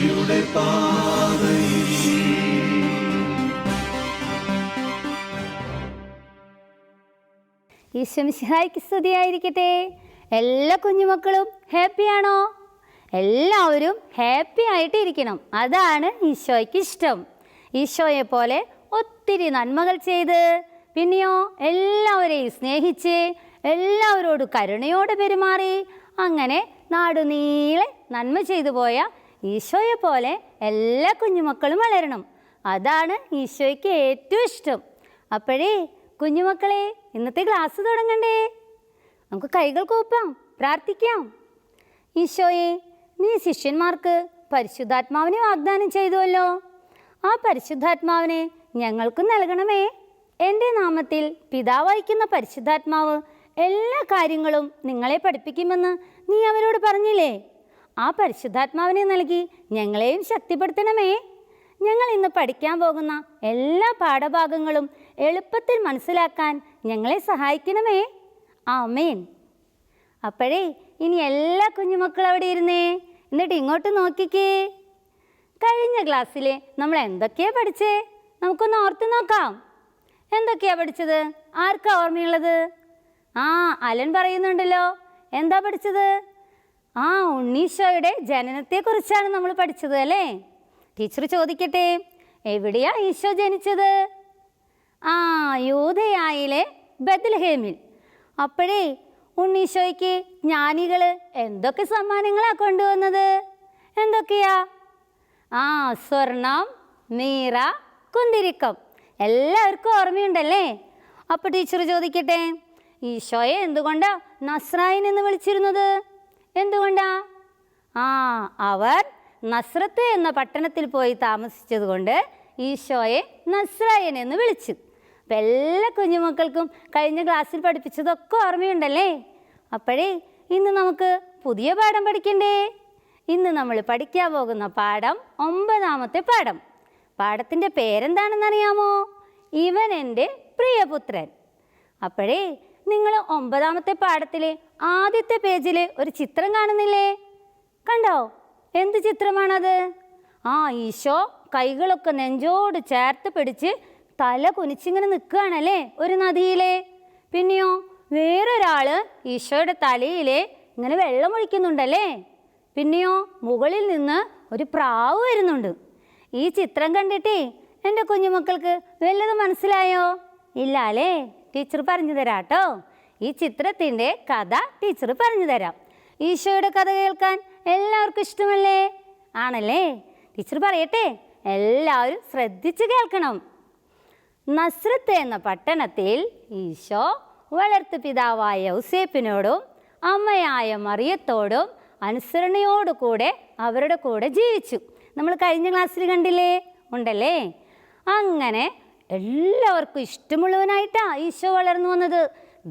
രക്ഷയുടെ പാതയിൽ. ഈശോമിശിഹായ്ക്ക് സ്തുതിയായിരിക്കട്ടെ. എല്ലാ കുഞ്ഞുമക്കളും ഹാപ്പിയാണോ? എല്ലാവരും ഹാപ്പി ആയിട്ട് ഇരിക്കണം. അതാണ് ഈശോയ്ക്ക് ഇഷ്ടം. ഈശോയെ പോലെ ഒത്തിരി നന്മകൾ ചെയ്ത്, പിന്നെയോ എല്ലാവരെയും സ്നേഹിച്ച്, എല്ലാവരോടും കരുണയോടെ പെരുമാറി, അങ്ങനെ നാടുനീളെ നന്മ ചെയ്തു പോയ ഈശോയെ പോലെ എല്ലാ കുഞ്ഞുമക്കളും വളരണം. അതാണ് ഈശോയ്ക്ക് ഏറ്റവും ഇഷ്ടം. അപ്പോഴേ കുഞ്ഞുമക്കളെ, ഇന്നത്തെ ക്ലാസ് തുടങ്ങണ്ടേ? നമുക്ക് കൈകൾ കൂപ്പാം, പ്രാർത്ഥിക്കാം. ഈശോയെ, നീ ശിഷ്യന്മാർക്ക് പരിശുദ്ധാത്മാവിനെ വാഗ്ദാനം ചെയ്തുവല്ലോ. ആ പരിശുദ്ധാത്മാവിനെ ഞങ്ങൾക്കും നൽകണമേ. എൻ്റെ നാമത്തിൽ പിതാവ് അയക്കുന്ന പരിശുദ്ധാത്മാവ് എല്ലാ കാര്യങ്ങളും നിങ്ങളെ പഠിപ്പിക്കുമെന്ന് നീ അവരോട് പറഞ്ഞില്ലേ? ആ പരിശുദ്ധാത്മാവിനെ നൽകി ഞങ്ങളെയും ശക്തിപ്പെടുത്തണമേ. ഞങ്ങൾ ഇന്ന് പഠിക്കാൻ പോകുന്ന എല്ലാ പാഠഭാഗങ്ങളും എളുപ്പത്തിൽ മനസ്സിലാക്കാൻ ഞങ്ങളെ സഹായിക്കണമേ. ആമേൻ. അപ്പോഴേ ഇനി എല്ലാ കുഞ്ഞുമക്കളും അവിടെ ഇരുന്നേ, എന്നിട്ട് ഇങ്ങോട്ട് നോക്കിക്കേ. കഴിഞ്ഞ ക്ലാസ്സിൽ നമ്മൾ എന്തൊക്കെയാണ് പഠിച്ചേ? നമുക്കൊന്ന് ഓർത്ത് നോക്കാം. എന്തൊക്കെയാണ് പഠിച്ചത്? ആർക്കാ ഓർമ്മയുള്ളത്? അലൻ പറയുന്നുണ്ടല്ലോ. എന്താ പഠിച്ചത്? ഉണ്ണീശോയുടെ ജനനത്തെക്കുറിച്ചാണ് നമ്മൾ പഠിച്ചത് അല്ലേ? ടീച്ചർ ചോദിക്കട്ടെ, എവിടെയാ ഈശോ ജനിച്ചത്? യൂദയായിലെ ബത്ലഹേമിൽ. അപ്പോഴേ ഉണ്ണീശോയ്ക്ക് ജ്ഞാനികൾ എന്തൊക്കെ സമ്മാനങ്ങളാണ് കൊണ്ടുവന്നത്? എന്തൊക്കെയാ? സ്വർണം, മീറ, കുന്തിരിക്കം. എല്ലാവർക്കും ഓർമ്മയുണ്ടല്ലേ? അപ്പോൾ ടീച്ചർ ചോദിക്കട്ടെ, ഈശോയെ എന്തുകൊണ്ടാ നസ്രായൻ എന്ന് വിളിച്ചിരുന്നത്? എന്തുകൊണ്ടാ? അവർ നസ്രത്ത് എന്ന പട്ടണത്തിൽ പോയി താമസിച്ചത് കൊണ്ട് ഈശോയെ നസ്രായൻ എന്ന് വിളിച്ചു. അപ്പം എല്ലാ കുഞ്ഞുമക്കൾക്കും കഴിഞ്ഞ ക്ലാസ്സിൽ പഠിപ്പിച്ചതൊക്കെ ഓർമ്മയുണ്ടല്ലേ? അപ്പോഴേ ഇന്ന് നമുക്ക് പുതിയ പാഠം പഠിക്കണ്ടേ? ഇന്ന് നമ്മൾ പഠിക്കാൻ പോകുന്ന പാഠം 9ാമത്തെ പാഠം. പാഠത്തിൻ്റെ പേരെന്താണെന്നറിയാമോ? ഇവൻ എൻ്റെ പ്രിയപുത്രൻ. അപ്പോഴേ നിങ്ങൾ 9ാമത്തെ പാഠത്തിലെ ആദ്യത്തെ പേജിൽ ഒരു ചിത്രം കാണുന്നില്ലേ? കണ്ടോ? എന്ത് ചിത്രമാണത്? ഈശോ കൈകളൊക്കെ നെഞ്ചോട് ചേർത്ത് പിടിച്ച് തല കുനിച്ചിങ്ങനെ നിൽക്കുകയാണല്ലേ ഒരു നദിയിലെ. പിന്നെയോ വേറൊരാൾ ഈശോയുടെ തലയിലെ ഇങ്ങനെ വെള്ളമൊഴിക്കുന്നുണ്ടല്ലേ. പിന്നെയോ മുകളിൽ നിന്ന് ഒരു പ്രാവ് വരുന്നുണ്ട്. ഈ ചിത്രം കണ്ടിട്ടേ എൻ്റെ കുഞ്ഞുമക്കൾക്ക് വല്ലതും മനസ്സിലായോ? ഇല്ല അല്ലേ? ടീച്ചർ പറഞ്ഞു തരാം കേട്ടോ. ഈ ചിത്രത്തിൻ്റെ കഥ ടീച്ചർ പറഞ്ഞു തരാം. ഈശോയുടെ കഥ കേൾക്കാൻ എല്ലാവർക്കും ഇഷ്ടമല്ലേ? ആണല്ലേ? ടീച്ചർ പറയട്ടെ, എല്ലാവരും ശ്രദ്ധിച്ച് കേൾക്കണം. നസ്രത്ത് എന്ന പട്ടണത്തിൽ ഈശോ വളർത്തു പിതാവായ യൗസേപ്പിനോടും അമ്മയായ മറിയത്തോടും അനുസരണയോടുകൂടെ അവരുടെ കൂടെ ജീവിച്ചു. നമ്മൾ കഴിഞ്ഞ ക്ലാസ്സിൽ കണ്ടില്ലേ? ഉണ്ടല്ലേ? അങ്ങനെ എല്ലാവർക്കും ഇഷ്ടമുള്ളവനായിട്ടാണ് ഈശോ വളർന്നു വന്നത്.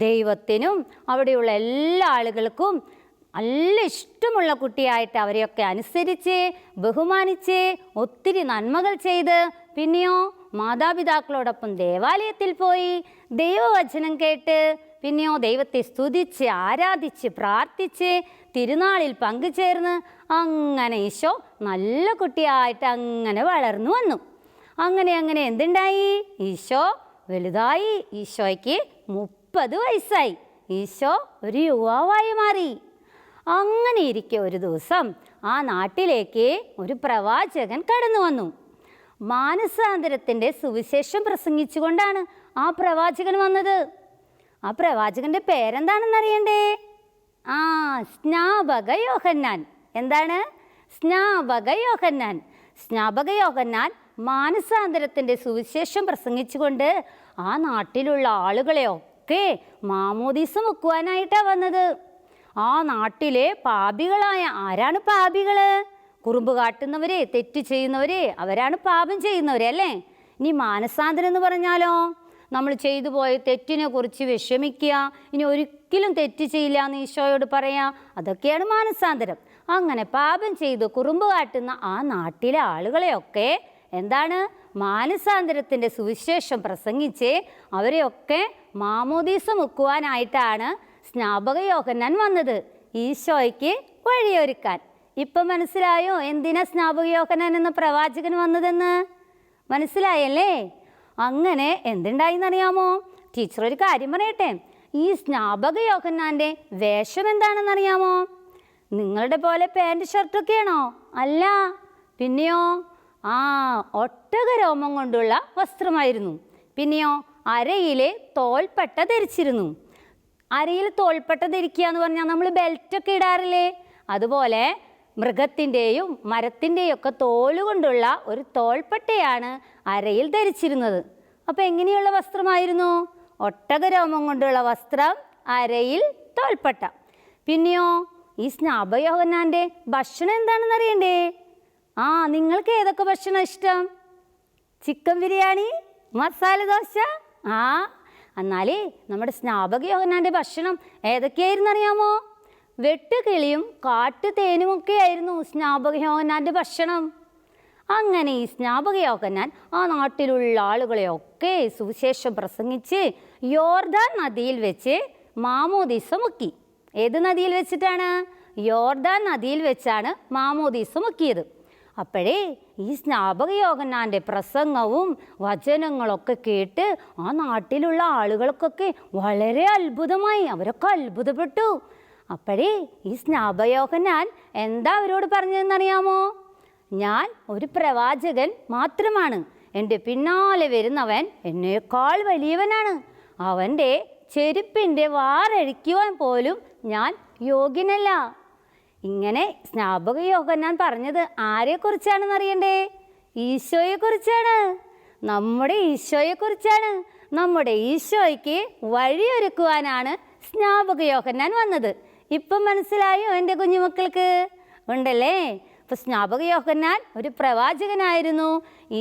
ദൈവത്തിനും അവിടെയുള്ള എല്ലാ ആളുകൾക്കും നല്ല ഇഷ്ടമുള്ള കുട്ടിയായിട്ട് അവരെയൊക്കെ അനുസരിച്ച് ബഹുമാനിച്ച് ഒത്തിരി നന്മകൾ ചെയ്ത്, പിന്നെയോ മാതാപിതാക്കളോടൊപ്പം ദേവാലയത്തിൽ പോയി ദൈവവചനം കേട്ട്, പിന്നെയോ ദൈവത്തെ സ്തുതിച്ച് ആരാധിച്ച് പ്രാർത്ഥിച്ച് തിരുനാളിൽ പങ്കുചേർന്ന് അങ്ങനെ ഈശോ നല്ല കുട്ടിയായിട്ട് അങ്ങനെ വളർന്നു വന്നു. അങ്ങനെ എന്തുണ്ടായി? ഈശോ വലുതായി. ഈശോയ്ക്ക് 30 വയസ്സായി. ഈശോ ഒരു യുവാവായി മാറി. അങ്ങനെ ഇരിക്കെ ഒരു ദിവസം ആ നാട്ടിലേക്ക് ഒരു പ്രവാചകൻ കടന്നു വന്നു. മാനസാന്തരത്തിൻ്റെ സുവിശേഷം പ്രസംഗിച്ചുകൊണ്ടാണ് ആ പ്രവാചകൻ വന്നത്. ആ പ്രവാചകൻ്റെ പേരെന്താണെന്നറിയണ്ടേ? സ്നാപക യോഹന്നാൻ. എന്താണ്? സ്നാപക യോഹന്നാൻ. സ്നാപക യോഹന്നാൻ മാനസാന്തരത്തിൻ്റെ സുവിശേഷം പ്രസംഗിച്ചുകൊണ്ട് ആ നാട്ടിലുള്ള ആളുകളെയൊക്കെ മാമോദീസ മുക്കുവാനായിട്ടാണ് വന്നത്. ആ നാട്ടിലെ പാപികളായ ആരാണ് പാപികൾ? കുറുമ്പ് കാട്ടുന്നവരെ, തെറ്റ് ചെയ്യുന്നവരെ, അവരാണ് പാപം ചെയ്യുന്നവരെ അല്ലേ? ഇനി മാനസാന്തരം എന്ന് പറഞ്ഞാലോ, നമ്മൾ ചെയ്തു പോയ തെറ്റിനെ കുറിച്ച് വിഷമിക്കുക, ഇനി ഒരിക്കലും തെറ്റ് ചെയ്യില്ല എന്ന് ഈശോയോട് പറയാം. അതൊക്കെയാണ് മാനസാന്തരം. അങ്ങനെ പാപം ചെയ്ത് കുറുമ്പ് കാട്ടുന്ന ആ നാട്ടിലെ ആളുകളെയൊക്കെ എന്താണ്? മാനസാന്തരത്തിൻ്റെ സുവിശേഷം പ്രസംഗിച്ച് അവരെയൊക്കെ മാമോദീസ മുക്കുവാനായിട്ടാണ് സ്നാപക യോഹന്നാൻ വന്നത്. ഈശോയ്ക്ക് വഴിയൊരുക്കാൻ. ഇപ്പം മനസ്സിലായോ എന്തിനാ സ്നാപക യോഹന്നാൻ എന്ന പ്രവാചകൻ വന്നതെന്ന്? മനസ്സിലായല്ലേ? അങ്ങനെ എന്തുണ്ടായിന്നറിയാമോ? ടീച്ചർ ഒരു കാര്യം പറയട്ടെ. ഈ സ്നാപക യോഹന്നാൻ്റെ വേഷം എന്താണെന്നറിയാമോ? നിങ്ങളുടെ പോലെ പാൻറ് ഷർട്ടൊക്കെയാണോ? അല്ല, പിന്നെയോ? ഒട്ടകരോമം കൊണ്ടുള്ള വസ്ത്രമായിരുന്നു. പിന്നെയോ അരയിലെ തോൾപ്പട്ട ധരിച്ചിരുന്നു. അരയിൽ തോൾപ്പട്ട ധരിക്കുക എന്ന് പറഞ്ഞാൽ നമ്മൾ ബെൽറ്റൊക്കെ ഇടാറില്ലേ? അതുപോലെ മൃഗത്തിൻ്റെയും മരത്തിൻ്റെയും ഒക്കെ തോലുകൊണ്ടുള്ള ഒരു തോൾപ്പട്ടയാണ് അരയിൽ ധരിച്ചിരുന്നത്. അപ്പോൾ എങ്ങനെയുള്ള വസ്ത്രമായിരുന്നു? ഒട്ടകരോമം കൊണ്ടുള്ള വസ്ത്രം, അരയിൽ തോൾപ്പട്ട. പിന്നെയോ ഈ സ്നാപക യോഹന്നാൻ്റെ ഭക്ഷണം എന്താണെന്ന് അറിയണ്ടേ? നിങ്ങൾക്ക് ഏതൊക്കെ ഭക്ഷണം ഇഷ്ടം? ചിക്കൻ ബിരിയാണി, മസാല ദോശ? എന്നാലേ നമ്മുടെ സ്നാപക യോഹന്നാൻ്റെ ഭക്ഷണം ഏതൊക്കെയായിരുന്നു അറിയാമോ? വെട്ടുകിളിയും കാട്ടുതേനുമൊക്കെ ആയിരുന്നു സ്നാപക യോഹന്നാൻ്റെ ഭക്ഷണം. അങ്ങനെ ഈ സ്നാപക യോഹന്നാൻ ആ നാട്ടിലുള്ള ആളുകളെയൊക്കെ സുവിശേഷം പ്രസംഗിച്ച് യോർദാൻ നദിയിൽ വെച്ച് മാമോദീസ മുക്കി. ഏത് നദിയിൽ വെച്ചിട്ടാണ്? യോർദാൻ നദിയിൽ വെച്ചാണ് മാമോദീസ മുക്കിയത്. അപ്പോഴേ ഈ സ്നാപക യോഹന്നാൻ്റെ പ്രസംഗവും വചനങ്ങളൊക്കെ കേട്ട് ആ നാട്ടിലുള്ള ആളുകൾക്കൊക്കെ വളരെ അത്ഭുതമായി. അവരൊക്കെ അത്ഭുതപ്പെട്ടു. അപ്പോഴേ ഈ സ്നാപക യോഹന്നാൻ എന്താ അവരോട് പറഞ്ഞതെന്നറിയാമോ? ഞാൻ ഒരു പ്രവാചകൻ മാത്രമാണ്. എൻ്റെ പിന്നാലെ വരുന്നവൻ എന്നേക്കാൾ വലിയവനാണ്. അവൻ്റെ ചെരുപ്പിൻ്റെ വാറഴിക്കുവാൻ പോലും ഞാൻ യോഗ്യനല്ല. ഇങ്ങനെ സ്നാപക യോഹന്നാൻ പറഞ്ഞത് ആരെക്കുറിച്ചാണെന്ന് അറിയണ്ടേ? ഈശോയെക്കുറിച്ചാണ്. നമ്മുടെ ഈശോയെക്കുറിച്ചാണ്. നമ്മുടെ ഈശോയ്ക്ക് വഴിയൊരുക്കുവാനാണ് സ്നാപക യോഹന്നാൻ വന്നത്. ഇപ്പം മനസ്സിലായോ എൻ്റെ കുഞ്ഞുമക്കൾക്ക്? ഉണ്ടല്ലേ? അപ്പോൾ സ്നാപക യോഹന്നാൻ ഒരു പ്രവാചകനായിരുന്നു.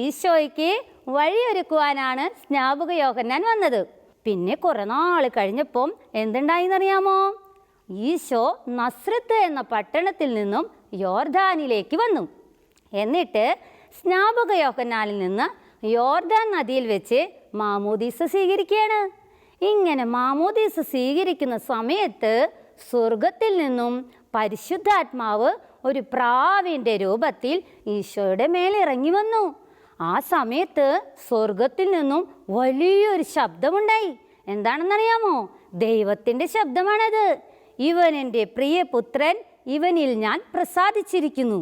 ഈശോയ്ക്ക് വഴിയൊരുക്കുവാനാണ് സ്നാപക യോഹന്നാൻ വന്നത്. പിന്നെ കുറെ നാൾ കഴിഞ്ഞപ്പം എന്തുണ്ടായിന്നറിയാമോ? ഈശോ നസ്രത്ത് എന്ന പട്ടണത്തിൽ നിന്നും യോർദാനിലേക്ക് വന്നു. എന്നിട്ട് സ്നാപക യോഹന്നാനിൽ നിന്ന് യോർദാൻ നദിയിൽ വെച്ച് മാമോദീസ സ്വീകരിക്കുകയാണ്. ഇങ്ങനെ മാമോദീസ സ്വീകരിക്കുന്ന സമയത്ത് സ്വർഗത്തിൽ നിന്നും പരിശുദ്ധാത്മാവ് ഒരു പ്രാവിൻ്റെ രൂപത്തിൽ ഈശോയുടെ മേലിറങ്ങി വന്നു. ആ സമയത്ത് സ്വർഗത്തിൽ നിന്നും വലിയൊരു ശബ്ദമുണ്ടായി. എന്താണെന്നറിയാമോ? ദൈവത്തിൻ്റെ ശബ്ദമാണത്. ഇവൻ എൻ്റെ പ്രിയപുത്രൻ, ഇവനിൽ ഞാൻ പ്രസാദിച്ചിരിക്കുന്നു.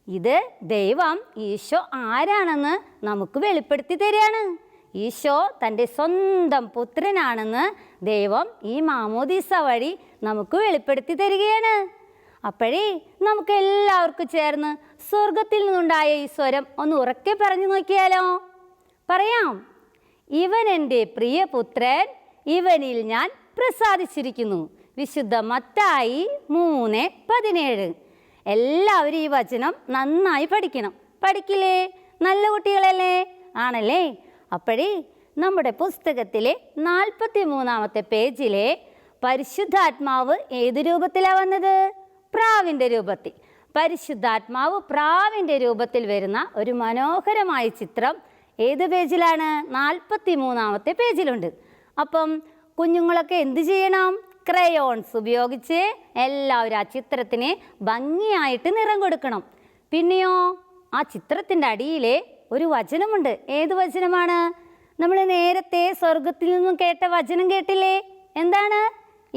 ഇത് ദൈവം ഈശോ ആരാണെന്ന് നമുക്ക് വെളിപ്പെടുത്തി തരികയാണ്. ഈശോ തൻ്റെ സ്വന്തം പുത്രനാണെന്ന് ദൈവം ഈ മാമോദീസ വഴി നമുക്ക് വെളിപ്പെടുത്തി തരികയാണ്. അപ്പോഴേ നമുക്ക് എല്ലാവർക്കും ചേർന്ന് സ്വർഗത്തിൽ നിന്നുണ്ടായ ഈ സ്വരം ഒന്ന് ഉറക്കെ പറഞ്ഞു നോക്കിയാലോ? പറയാം. ഇവൻ എൻ്റെ പ്രിയപുത്രൻ, ഇവനിൽ ഞാൻ പ്രസാദിച്ചിരിക്കുന്നു. വിശുദ്ധ മത്തായി 3:17. എല്ലാവരും ഈ വചനം നന്നായി പഠിക്കണം. പഠിക്കില്ലേ? നല്ല കുട്ടികളല്ലേ? ആണല്ലേ? അപ്പോഴേ നമ്മുടെ പുസ്തകത്തിലെ 43-ാമത്തെ പേജിലെ പരിശുദ്ധാത്മാവ് ഏത് രൂപത്തിലാണ് വന്നത്? പ്രാവിൻ്റെ രൂപത്തിൽ. പരിശുദ്ധാത്മാവ് പ്രാവിൻ്റെ രൂപത്തിൽ വരുന്ന ഒരു മനോഹരമായ ചിത്രം ഏത് പേജിലാണ്? 43-ാമത്തെ പേജിലുണ്ട്. അപ്പം കുഞ്ഞുങ്ങളൊക്കെ എന്ത് ചെയ്യണം? ക്രയോൺസ് ഉപയോഗിച്ച് എല്ലാവരും ആ ചിത്രത്തിന് ഭംഗിയായിട്ട് നിറം കൊടുക്കണം. പിന്നെയോ ആ ചിത്രത്തിൻ്റെ അടിയിലെ ഒരു വചനമുണ്ട്. ഏത് വചനമാണ്? നമ്മൾ നേരത്തെ സ്വർഗത്തിൽ നിന്നും കേട്ട വചനം കേട്ടില്ലേ? എന്താണ്?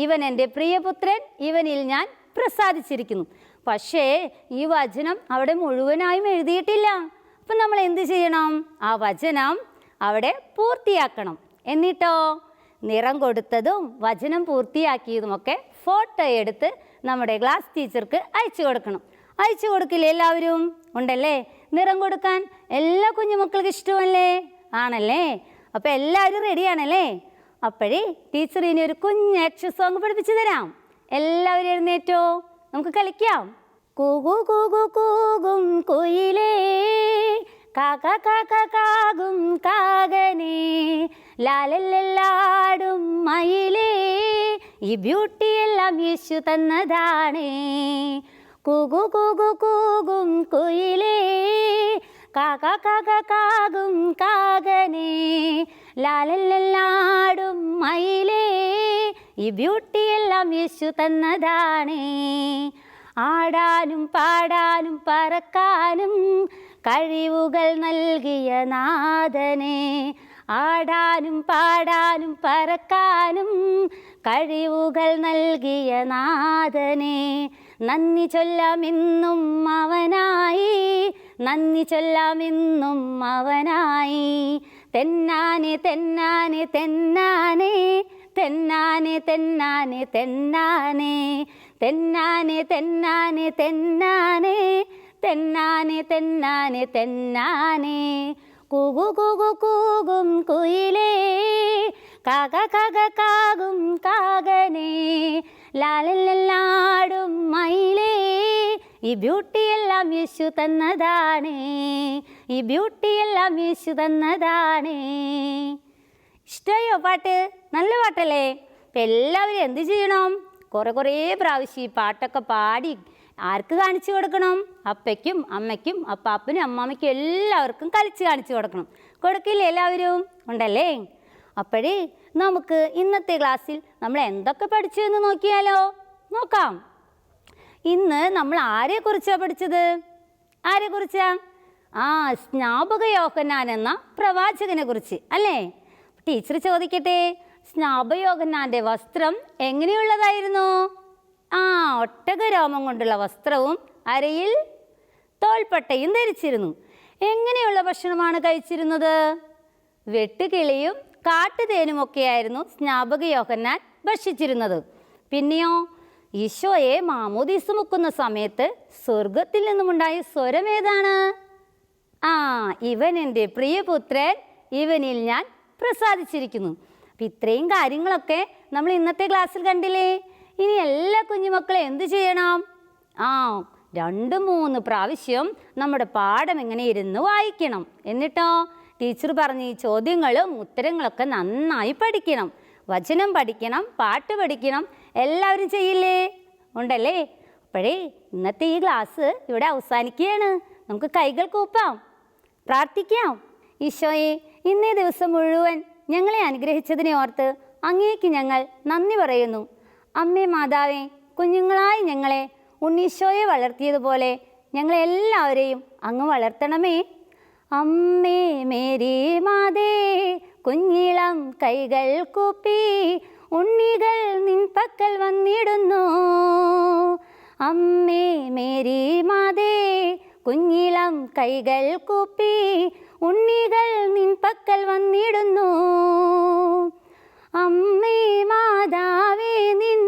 ഇവൻ എൻ്റെ പ്രിയപുത്രൻ, ഇവനിൽ ഞാൻ പ്രസാദിച്ചിരിക്കുന്നു. പക്ഷേ ഈ വചനം അവിടെ മുഴുവനായും എഴുതിയിട്ടില്ല. അപ്പം നമ്മൾ എന്ത് ചെയ്യണം? ആ വചനം അവിടെ പൂർത്തിയാക്കണം. എന്നിട്ടോ നിറം കൊടുത്തതും വചനം പൂർത്തിയാക്കിയതുമൊക്കെ ഫോട്ടോ എടുത്ത് നമ്മുടെ ക്ലാസ് ടീച്ചർക്ക് അയച്ചു കൊടുക്കണം. അയച്ചു കൊടുക്കില്ലേ എല്ലാവരും? ഉണ്ടല്ലേ? നിറം കൊടുക്കാൻ എല്ലാ കുഞ്ഞുമക്കൾക്ക് ഇഷ്ടമല്ലേ? ആണല്ലേ? അപ്പോൾ എല്ലാവരും റെഡിയാണല്ലേ? അപ്പോഴേ ടീച്ചർ ഇനി ഒരു കുഞ്ഞ് ആക്ഷൻ സോങ് പഠിപ്പിച്ചു തരാം. എല്ലാവരും എഴുന്നേറ്റോ, നമുക്ക് കളിക്കാം. കൂകു കൂകു കൂകും കുയിലേ, കാക്ക കാക്ക കാകും കാകനേ, ലാലല്ലാടും മയിലേ, ഈ ബ്യൂട്ടി എല്ലാം യേശു തന്നതാണേ. കൂകു കൂകു കൂകും കുയിലേ, കാക്ക കാക്ക കാകും കാകനേ, ലാലല്ലാടും മയിലേ, ഈ ബ്യൂട്ടി എല്ലാം യേശു തന്നതാണേ. ആടാനും പാടാനും പറക്കാനും കഴിവുകൾ നൽകിയ നാഥനെ. ആടാനും പാടാനും പറക്കാനും കഴിവുകൾ നൽകിയ നാഥനെ. നന്ദി ചൊല്ലാമെന്നും അവനായി, നന്ദി ചൊല്ലാമെന്നും അവനായി. തെന്നാനെ തെന്നാനെ തെന്നാനെ, തെന്നാനെ തെന്നാനെ തെന്നാനെ, തെന്നാനെ തെന്നാനെ തെന്നാനെ, തെന്നാനെ തെന്നാനെ തെന്നാനെ. കൂകു കൂകു കൂകും കുയിലേ, കാക കാക കാകും കാകനേ, ലാലല്ലാടും മയിലേ, ഈ ബ്യൂട്ടിയെല്ലാം യേശു തന്നതാണേ, ഈ ബ്യൂട്ടിയെല്ലാം യേശു തന്നതാണേ. ഇഷ്ടമായോ പാട്ട്? നല്ല പാട്ടല്ലേ? അപ്പം എല്ലാവരും എന്ത് ചെയ്യണം? കുറേ പ്രാവശ്യം ഈ പാട്ടൊക്കെ പാടി ആർക്ക് കാണിച്ചു കൊടുക്കണം? അപ്പയ്ക്കും അമ്മയ്ക്കും അപ്പാപ്പനും അമ്മാമ്മയ്ക്കും എല്ലാവർക്കും കളിച്ച് കാണിച്ചു കൊടുക്കണം. കൊടുക്കില്ലേ എല്ലാവരും? ഉണ്ടല്ലേ? അപ്പോഴേ നമുക്ക് ഇന്നത്തെ ക്ലാസ്സിൽ നമ്മൾ എന്തൊക്കെ പഠിച്ചു എന്ന് നോക്കിയാലോ? നോക്കാം. ഇന്ന് നമ്മൾ ആരെക്കുറിച്ചാണ് പഠിച്ചത്? ആരെക്കുറിച്ചാ? സ്നാപക യോഹന്നാൻ എന്ന പ്രവാചകനെ കുറിച്ച് അല്ലേ? ടീച്ചർ ചോദിക്കട്ടെ, സ്നാപക യോഹന്നാൻ്റെ വസ്ത്രം എങ്ങനെയുള്ളതായിരുന്നു? ഒട്ടകരോമം കൊണ്ടുള്ള വസ്ത്രവും അരയിൽ തോൾപ്പട്ടയും ധരിച്ചിരുന്നു. എങ്ങനെയുള്ള ഭക്ഷണമാണ് കഴിച്ചിരുന്നത്? വെട്ടുകിളിയും കാട്ടുതേനുമൊക്കെയായിരുന്നു സ്നാപക യോഹന്നാൻ ഭക്ഷിച്ചിരുന്നത്. പിന്നെയോ ഈശോയെ മാമോദീസ മുക്കുന്ന സമയത്ത് സ്വർഗത്തിൽ നിന്നുമുണ്ടായ സ്വരം ഏതാണ്? ഇവൻ എൻ്റെ പ്രിയപുത്രൻ, ഇവനിൽ ഞാൻ പ്രസാദിച്ചിരിക്കുന്നു. അപ്പം ഇത്രയും കാര്യങ്ങളൊക്കെ നമ്മൾ ഇന്നത്തെ ക്ലാസ്സിൽ കണ്ടില്ലേ? ഇനി എല്ലാ കുഞ്ഞുമക്കളെ എന്ത് ചെയ്യണം? 2-3 പ്രാവശ്യം നമ്മുടെ പാഠം എങ്ങനെ ഇരുന്ന് വായിക്കണം. എന്നിട്ടോ ടീച്ചർ പറഞ്ഞ ഈ ചോദ്യങ്ങളും ഉത്തരങ്ങളൊക്കെ നന്നായി പഠിക്കണം. വചനം പഠിക്കണം, പാട്ട് പഠിക്കണം. എല്ലാവരും ചെയ്യില്ലേ? ഉണ്ടല്ലേ? അപ്പോഴേ ഇന്നത്തെ ഈ ക്ലാസ് ഇവിടെ അവസാനിക്കുകയാണ്. നമുക്ക് കൈകൾ കൂപ്പാം, പ്രാർത്ഥിക്കാം. ഈശോയെ, ഇന്നേ ദിവസം മുഴുവൻ ഞങ്ങളെ അനുഗ്രഹിച്ചതിനെ ഓർത്ത് അങ്ങേക്ക് ഞങ്ങൾ നന്ദി പറയുന്നു. അമ്മേ മാതാവേ, കുഞ്ഞുങ്ങളായി ഞങ്ങളെ ഉണ്ണീശോയെ വളർത്തിയതുപോലെ ഞങ്ങളെല്ലാവരെയും അങ്ങ് വളർത്തണമേ. അമ്മേ മേരി മാതേ, കുഞ്ഞിളം കൈകൾ കൂപ്പി ഉണ്ണികൾ നിൻ പക്കൽ വന്നിടുന്നു. അമ്മേ മേരി മാതേ, കുഞ്ഞിളം കൈകൾ കൂപ്പി ഉണ്ണികൾ നിൻ പക്കൽ വന്നിടുന്നു. അമ്മേ മാതാവേ, നിൻ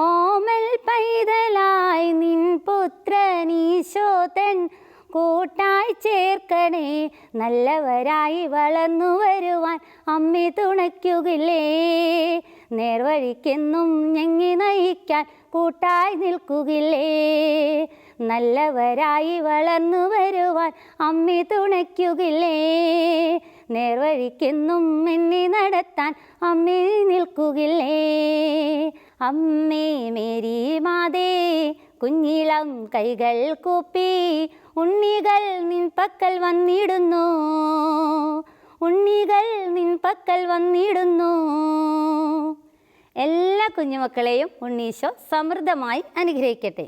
ഓമൽ പൈതലായി നിൻ പുത്രനീശോ തൻ കൂട്ടായി ചേർക്കണേ. നല്ലവരായി വളർന്നു വരുവാൻ അമ്മേ തുണയ്ക്കുകില്ലേ. നേർവഴിക്കെന്നും ഞങ്ങി നയിക്കാൻ കൂട്ടായി നിൽക്കുകില്ലേ. നല്ലവരായി വളർന്നു വരുവാൻ അമ്മേ തുണയ്ക്കുകില്ലേ. നേർവഴിക്കെന്നും എന്നെ നടത്താൻ അമ്മേ നിൽക്കുകില്ലേ. അമ്മേ മേരി മാതേ, കുഞ്ഞിളം കൈകൾ കൂപ്പി ഉണ്ണികൾ നിൻ പക്കൽ വന്നിടുന്നു. ഉണ്ണികൾ നിൻ പക്കൽ വന്നിടുന്നു. എല്ലാ കുഞ്ഞുമക്കളെയും ഉണ്ണീശോ സമൃദ്ധമായി അനുഗ്രഹിക്കട്ടെ.